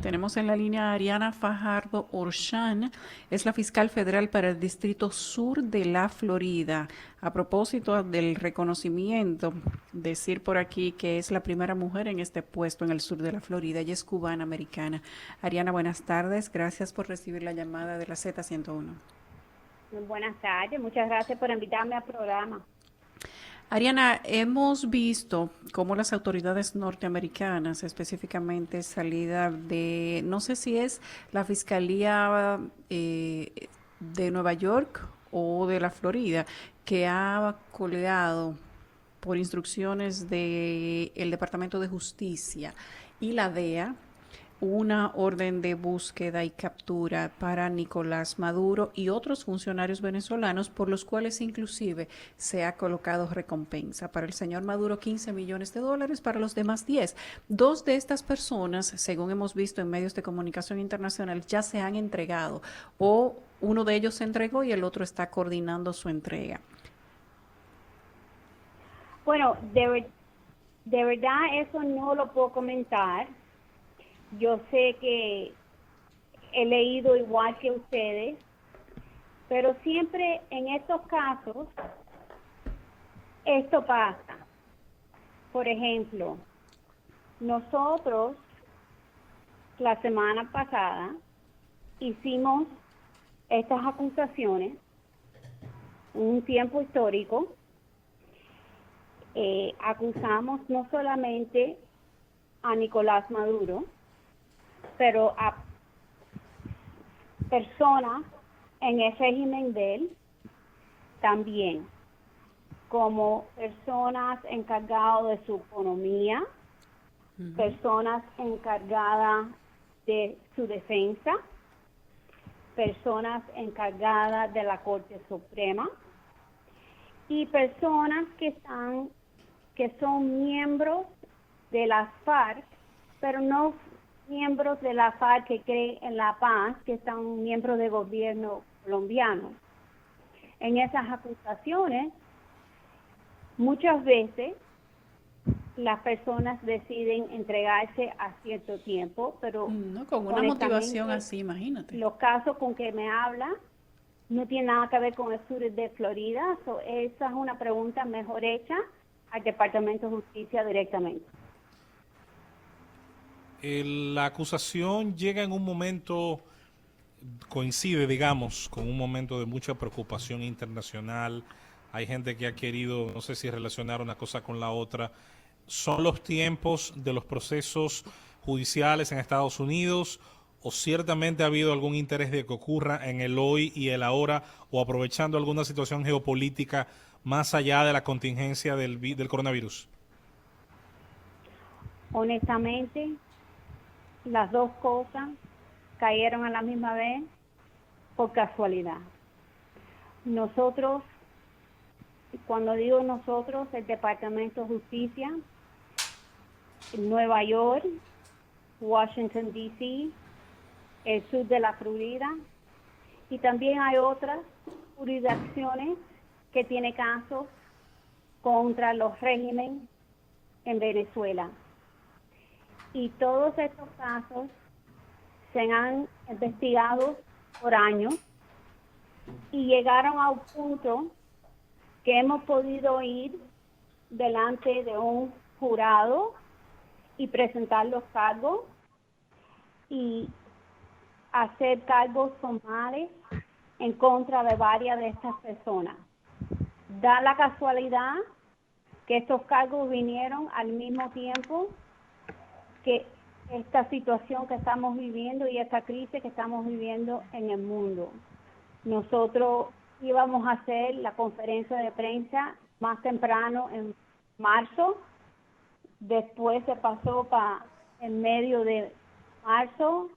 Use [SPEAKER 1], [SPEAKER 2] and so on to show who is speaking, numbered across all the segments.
[SPEAKER 1] Tenemos en la línea a Ariana Fajardo Orshán, es la fiscal federal para el Distrito Sur de la Florida. A propósito del reconocimiento, decir por aquí que es la primera mujer en este puesto en el sur de la Florida. Ella es cubana americana. Ariana, buenas tardes. Gracias por recibir la llamada de la Z101.
[SPEAKER 2] Buenas tardes, muchas gracias por invitarme al programa.
[SPEAKER 1] Ariana, hemos visto cómo las autoridades norteamericanas, específicamente salida de, no sé si es la Fiscalía de Nueva York o de la Florida, que ha coleado por instrucciones del Departamento de Justicia y la DEA una orden de búsqueda y captura para Nicolás Maduro y otros funcionarios venezolanos, por los cuales inclusive se ha colocado recompensa. Para el señor Maduro, $15 millones, para los demás 10. Dos de estas personas, según hemos visto en medios de comunicación internacional, ya se han entregado, o uno de ellos se entregó y el otro está coordinando su entrega.
[SPEAKER 2] Bueno, de verdad eso no lo puedo comentar. Yo sé que he leído igual que ustedes, pero siempre en estos casos esto pasa. Por ejemplo, nosotros la semana pasada hicimos estas acusaciones en un tiempo histórico. Acusamos no solamente a Nicolás Maduro, pero a personas en el régimen de él también, como personas encargadas de su economía, personas encargadas de su defensa, personas encargadas de la Corte Suprema y personas que son miembros de las FARC, pero no miembros de la FARC que creen en la paz, que son miembros del gobierno colombiano. En esas acusaciones, muchas veces las personas deciden entregarse a cierto tiempo, pero
[SPEAKER 1] no, con una motivación así, imagínate.
[SPEAKER 2] Los casos con que me habla no tienen nada que ver con el sur de Florida. Esa es una pregunta mejor hecha al Departamento de Justicia directamente.
[SPEAKER 3] La acusación llega en un momento, coincide, digamos, con un momento de mucha preocupación internacional. Hay gente que ha querido, no sé si relacionar una cosa con la otra. ¿Son los tiempos de los procesos judiciales en Estados Unidos o ciertamente ha habido algún interés de que ocurra en el hoy y el ahora o aprovechando alguna situación geopolítica más allá de la contingencia del coronavirus?
[SPEAKER 2] Honestamente, las dos cosas cayeron a la misma vez por casualidad. Nosotros, cuando digo nosotros, el Departamento de Justicia, Nueva York, Washington, D.C., el sur de la Florida, y también hay otras jurisdicciones que tienen casos contra los regímenes en Venezuela. Y todos estos casos se han investigado por años y llegaron a un punto que hemos podido ir delante de un jurado y presentar los cargos y hacer cargos formales en contra de varias de estas personas. Da la casualidad que estos cargos vinieron al mismo tiempo que esta situación que estamos viviendo y esta crisis que estamos viviendo en el mundo. Nosotros íbamos a hacer la conferencia de prensa más temprano en marzo, después se pasó para en medio de marzo,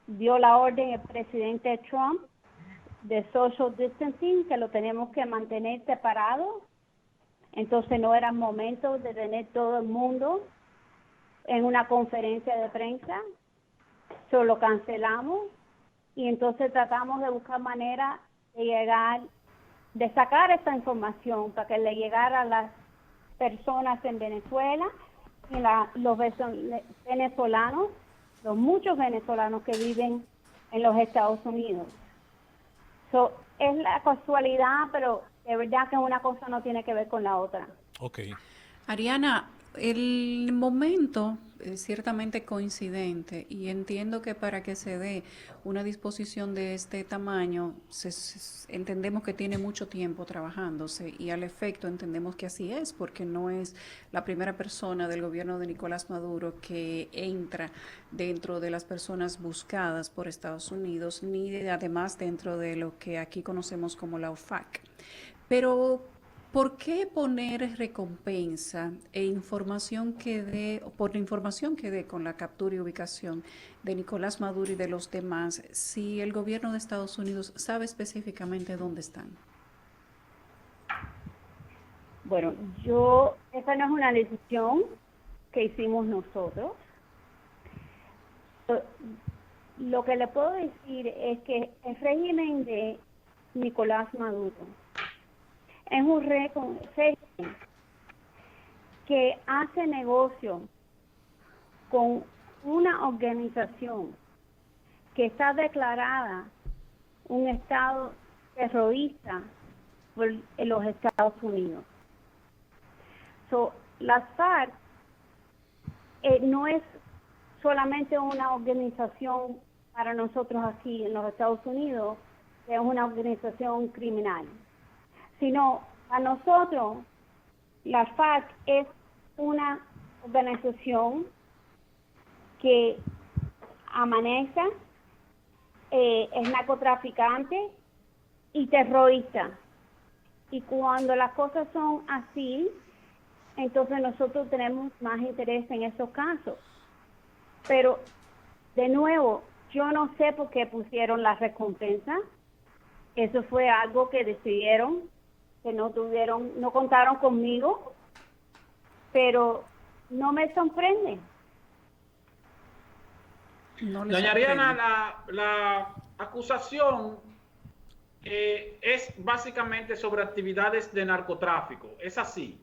[SPEAKER 2] dio la orden el presidente Trump de social distancing, que lo tenemos que mantener separado, entonces no era momento de tener todo el mundo en una conferencia de prensa, solo cancelamos y entonces tratamos de buscar manera de sacar esta información para que le llegara a las personas en Venezuela y los venezolanos los muchos venezolanos que viven en los Estados Unidos. So, es la casualidad, pero de verdad que una cosa no tiene que ver con la otra.
[SPEAKER 3] Ok.
[SPEAKER 1] Ariana, el momento es ciertamente coincidente y entiendo que para que se dé una disposición de este tamaño, entendemos que tiene mucho tiempo trabajándose y al efecto entendemos que así es, porque no es la primera persona del gobierno de Nicolás Maduro que entra dentro de las personas buscadas por Estados Unidos, ni además dentro de lo que aquí conocemos como la OFAC. Pero ¿por qué poner recompensa e información que dé, por la información que dé con la captura y ubicación de Nicolás Maduro y de los demás, si el gobierno de Estados Unidos sabe específicamente dónde están?
[SPEAKER 2] Bueno, esa no es una decisión que hicimos nosotros. Lo que le puedo decir es que el régimen de Nicolás Maduro es un régimen que hace negocio con una organización que está declarada un estado terrorista por los Estados Unidos. La FARC no es solamente una organización para nosotros aquí en los Estados Unidos, que es una organización criminal, sino a nosotros la FARC es una organización que amanece, es narcotraficante y terrorista. Y cuando las cosas son así, entonces nosotros tenemos más interés en esos casos. Pero, de nuevo, yo no sé por qué pusieron la recompensa. Eso fue algo que decidieron, que no contaron conmigo, pero no me sorprende.
[SPEAKER 4] Doña Ariana, la acusación es básicamente sobre actividades de narcotráfico, ¿es así?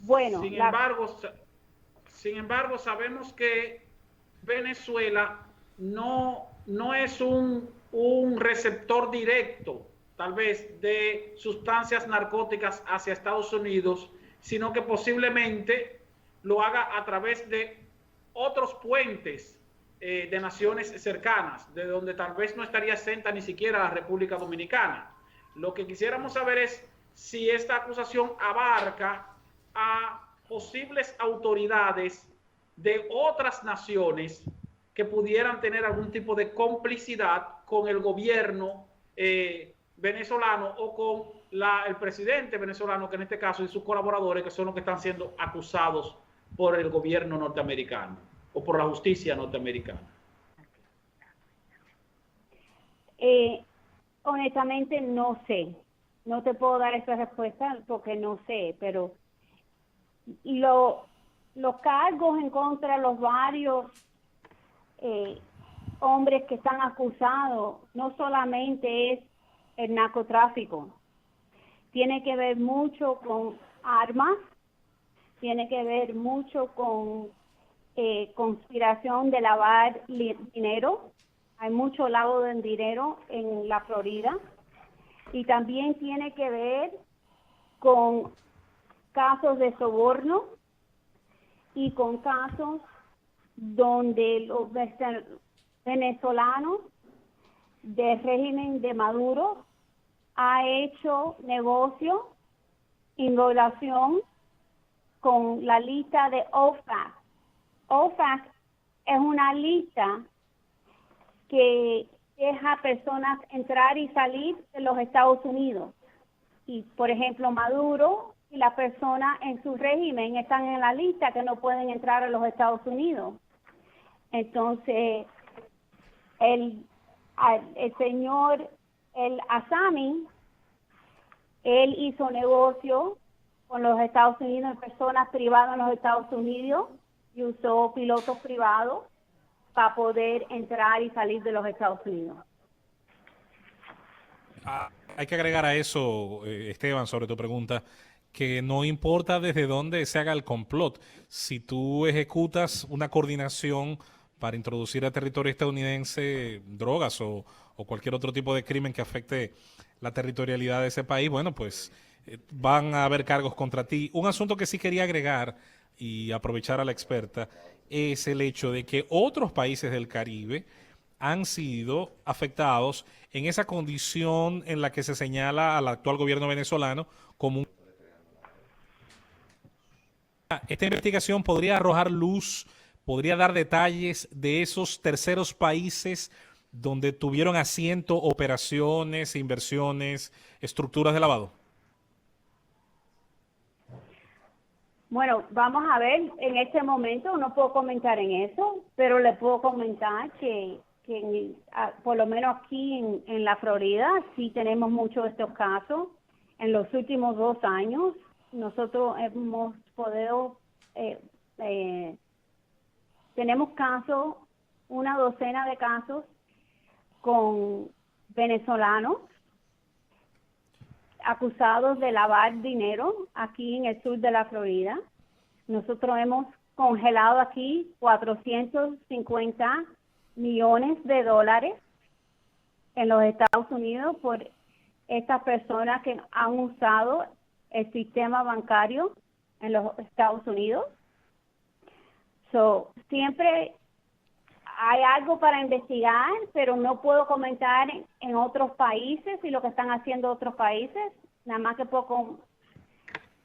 [SPEAKER 2] Bueno,
[SPEAKER 4] sin embargo, sabemos que Venezuela no es un receptor directo, tal vez, de sustancias narcóticas hacia Estados Unidos, sino que posiblemente lo haga a través de otros puentes de naciones cercanas, de donde tal vez no estaría exenta ni siquiera la República Dominicana. Lo que quisiéramos saber es si esta acusación abarca a posibles autoridades de otras naciones que pudieran tener algún tipo de complicidad con el gobierno venezolano o con el presidente venezolano, que en este caso y sus colaboradores, que son los que están siendo acusados por el gobierno norteamericano o por la justicia norteamericana.
[SPEAKER 2] Honestamente no sé, no te puedo dar esa respuesta porque no sé, pero los cargos en contra de los varios hombres que están acusados no solamente es el narcotráfico, tiene que ver mucho con armas, tiene que ver mucho con conspiración de lavar dinero. Hay mucho lavado de dinero en la Florida y también tiene que ver con casos de soborno y con casos donde los venezolanos del régimen de Maduro ha hecho negocio en relación con la lista de OFAC. OFAC es una lista que deja personas entrar y salir de los Estados Unidos. Y, por ejemplo, Maduro y las personas en su régimen están en la lista que no pueden entrar a los Estados Unidos. Entonces, el señor el Assami, él hizo negocio con los Estados Unidos, personas privadas en los Estados Unidos, y usó pilotos privados para poder entrar y salir de los Estados Unidos.
[SPEAKER 3] Hay que agregar a eso, Esteban, sobre tu pregunta, que no importa desde dónde se haga el complot, si tú ejecutas una coordinación para introducir a territorio estadounidense drogas o cualquier otro tipo de crimen que afecte la territorialidad de ese país, bueno, pues van a haber cargos contra ti. Un asunto que sí quería agregar y aprovechar a la experta es el hecho de que otros países del Caribe han sido afectados en esa condición en la que se señala al actual gobierno venezolano como un... Esta investigación podría arrojar luz, podría dar detalles de esos terceros países donde tuvieron asiento operaciones, inversiones, estructuras de lavado.
[SPEAKER 2] Bueno, vamos a ver, en este momento no puedo comentar en eso, pero le puedo comentar que por lo menos aquí en la Florida sí tenemos muchos de estos casos. En los últimos 2 años nosotros hemos podido, tenemos casos, una docena de casos con venezolanos acusados de lavar dinero aquí en el sur de la Florida. Nosotros hemos congelado aquí 450 millones de dólares en los Estados Unidos por estas personas que han usado el sistema bancario en los Estados Unidos. Siempre hay algo para investigar, pero no puedo comentar en otros países y lo que están haciendo otros países. Nada más que puedo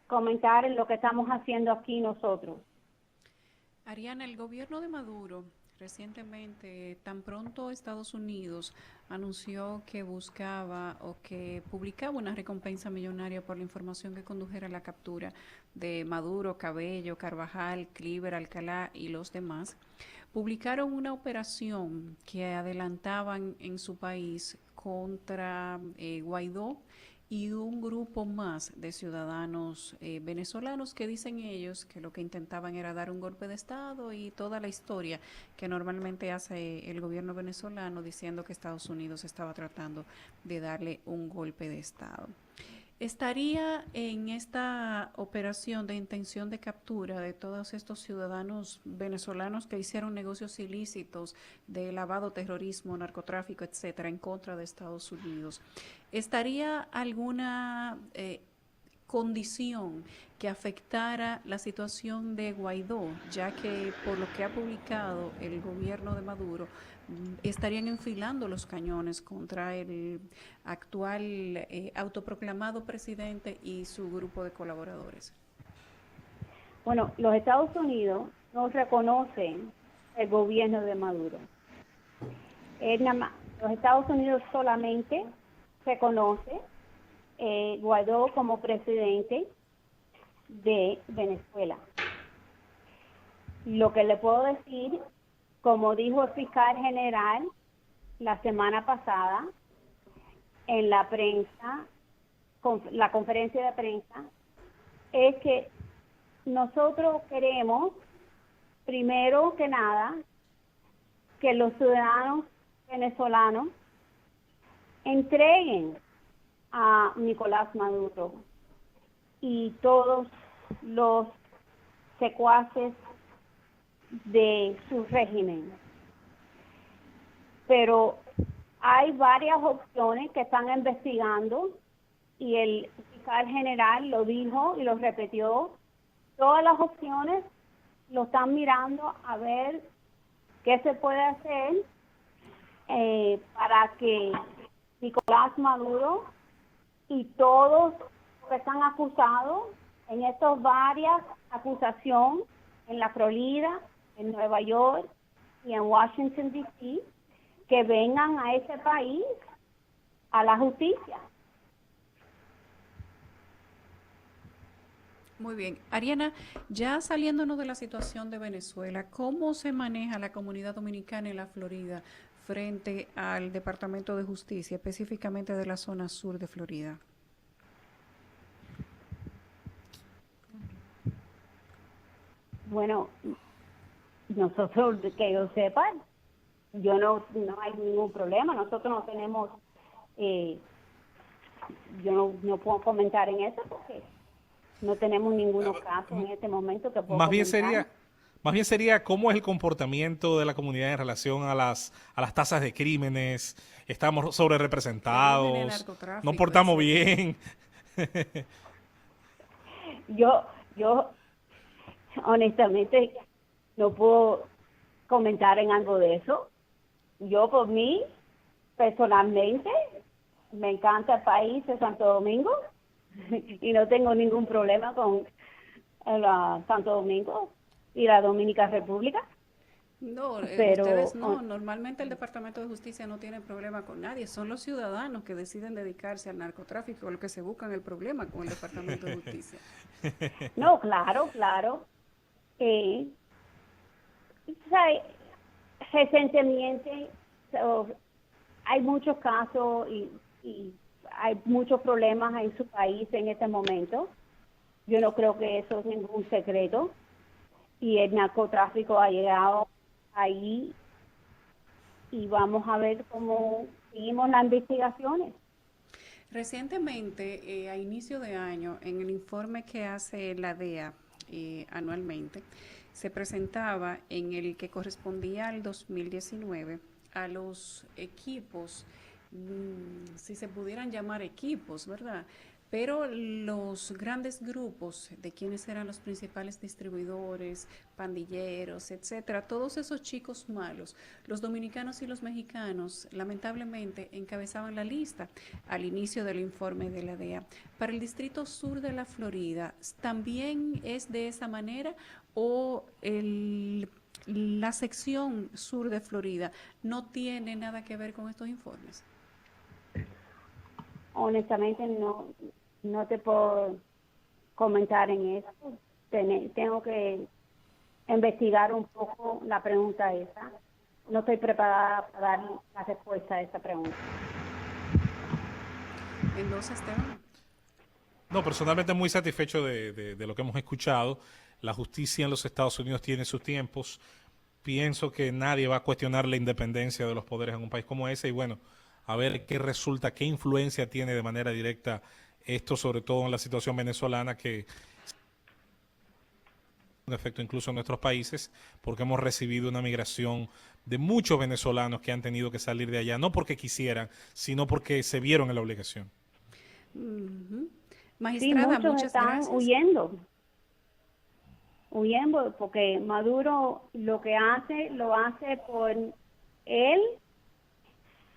[SPEAKER 2] comentar en lo que estamos haciendo aquí nosotros.
[SPEAKER 1] Ariana, el gobierno de Maduro recientemente, tan pronto Estados Unidos anunció que buscaba o que publicaba una recompensa millonaria por la información que condujera a la captura de Maduro, Cabello, Carvajal, Cliver, Alcalá y los demás, publicaron una operación que adelantaban en su país contra Guaidó y un grupo más de ciudadanos venezolanos que dicen ellos que lo que intentaban era dar un golpe de Estado y toda la historia que normalmente hace el gobierno venezolano diciendo que Estados Unidos estaba tratando de darle un golpe de Estado. ¿Estaría en esta operación de intención de captura de todos estos ciudadanos venezolanos que hicieron negocios ilícitos de lavado, terrorismo, narcotráfico, etcétera, en contra de Estados Unidos? ¿Estaría alguna condición que afectara la situación de Guaidó, ya que por lo que ha publicado el gobierno de Maduro, estarían enfilando los cañones contra el actual autoproclamado presidente y su grupo de colaboradores?
[SPEAKER 2] Bueno, los Estados Unidos no reconocen el gobierno de Maduro. Los Estados Unidos solamente reconoce Guaidó como presidente de Venezuela. Lo que le puedo decir, como dijo el fiscal general la semana pasada en la prensa, la conferencia de prensa, es que nosotros queremos, primero que nada, que los ciudadanos venezolanos entreguen a Nicolás Maduro y todos los secuaces de su régimen. Pero hay varias opciones que están investigando y el fiscal general lo dijo y lo repitió. Todas las opciones lo están mirando a ver qué se puede hacer para que Nicolás Maduro y todos los que están acusados en estas varias acusaciones en la Florida, en Nueva York y en Washington, D.C., que vengan a ese país a la justicia.
[SPEAKER 1] Muy bien. Ariana, ya saliéndonos de la situación de Venezuela, ¿cómo se maneja la comunidad dominicana en la Florida frente al Departamento de Justicia, específicamente de la zona sur de Florida?
[SPEAKER 2] Bueno, nosotros, que yo sepa, no hay ningún problema. Nosotros no tenemos, yo no puedo comentar en eso porque No tenemos ninguno caso en este momento que puedo
[SPEAKER 3] Más bien
[SPEAKER 2] comentar.
[SPEAKER 3] sería, más bien sería cómo es el comportamiento de la comunidad en relación a las tasas de crímenes. Estamos sobre
[SPEAKER 1] Crímenes,
[SPEAKER 3] representados, no
[SPEAKER 1] narcotráfico,
[SPEAKER 3] portamos
[SPEAKER 1] etcétera.
[SPEAKER 3] bien.
[SPEAKER 2] Yo honestamente no puedo comentar en algo de eso. Yo por mí, personalmente, me encanta el país de Santo Domingo y no tengo ningún problema con Santo Domingo y la Dominica República,
[SPEAKER 1] No,
[SPEAKER 2] pero
[SPEAKER 1] ustedes no. Normalmente el Departamento de Justicia no tiene problema con nadie. Son los ciudadanos que deciden dedicarse al narcotráfico los que se buscan el problema con el Departamento de Justicia.
[SPEAKER 2] no, claro, claro. Eh, ¿sabe? Recientemente hay muchos casos y hay muchos problemas en su país en este momento. Yo no creo que eso es ningún secreto. Y el narcotráfico ha llegado ahí y vamos a ver cómo seguimos las investigaciones.
[SPEAKER 1] Recientemente, a inicio de año, en el informe que hace la DEA anualmente, se presentaba en el que correspondía al 2019 a los equipos, si se pudieran llamar equipos, ¿verdad? Pero los grandes grupos de quienes eran los principales distribuidores, pandilleros, etcétera, todos esos chicos malos, los dominicanos y los mexicanos, lamentablemente encabezaban la lista al inicio del informe de la DEA. Para el distrito sur de la Florida, ¿también es de esa manera o la sección sur de Florida no tiene nada que ver con estos informes?
[SPEAKER 2] Honestamente no te puedo comentar en eso. Tengo que investigar un poco la pregunta esa. No estoy preparada para dar la respuesta a esa pregunta.
[SPEAKER 1] Entonces, Esteban.
[SPEAKER 3] No, personalmente muy satisfecho de lo que hemos escuchado. La justicia en los Estados Unidos tiene sus tiempos. Pienso que nadie va a cuestionar la independencia de los poderes en un país como ese y bueno, a ver qué resulta, qué influencia tiene de manera directa esto, sobre todo en la situación venezolana, que un efecto incluso en nuestros países, porque hemos recibido una migración de muchos venezolanos que han tenido que salir de allá, no porque quisieran, sino porque se vieron en la obligación.
[SPEAKER 1] Uh-huh.
[SPEAKER 2] Sí,
[SPEAKER 1] Magistrada,
[SPEAKER 2] muchos
[SPEAKER 1] muchas
[SPEAKER 2] están
[SPEAKER 1] gracias.
[SPEAKER 2] huyendo porque Maduro lo que hace, lo hace por él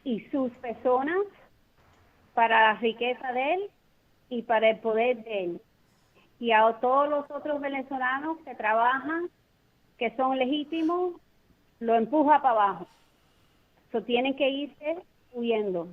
[SPEAKER 2] y sus personas, para la riqueza de él y para el poder de él. Y a todos los otros venezolanos que trabajan, que son legítimos, lo empuja para abajo. So, tienen que irse huyendo.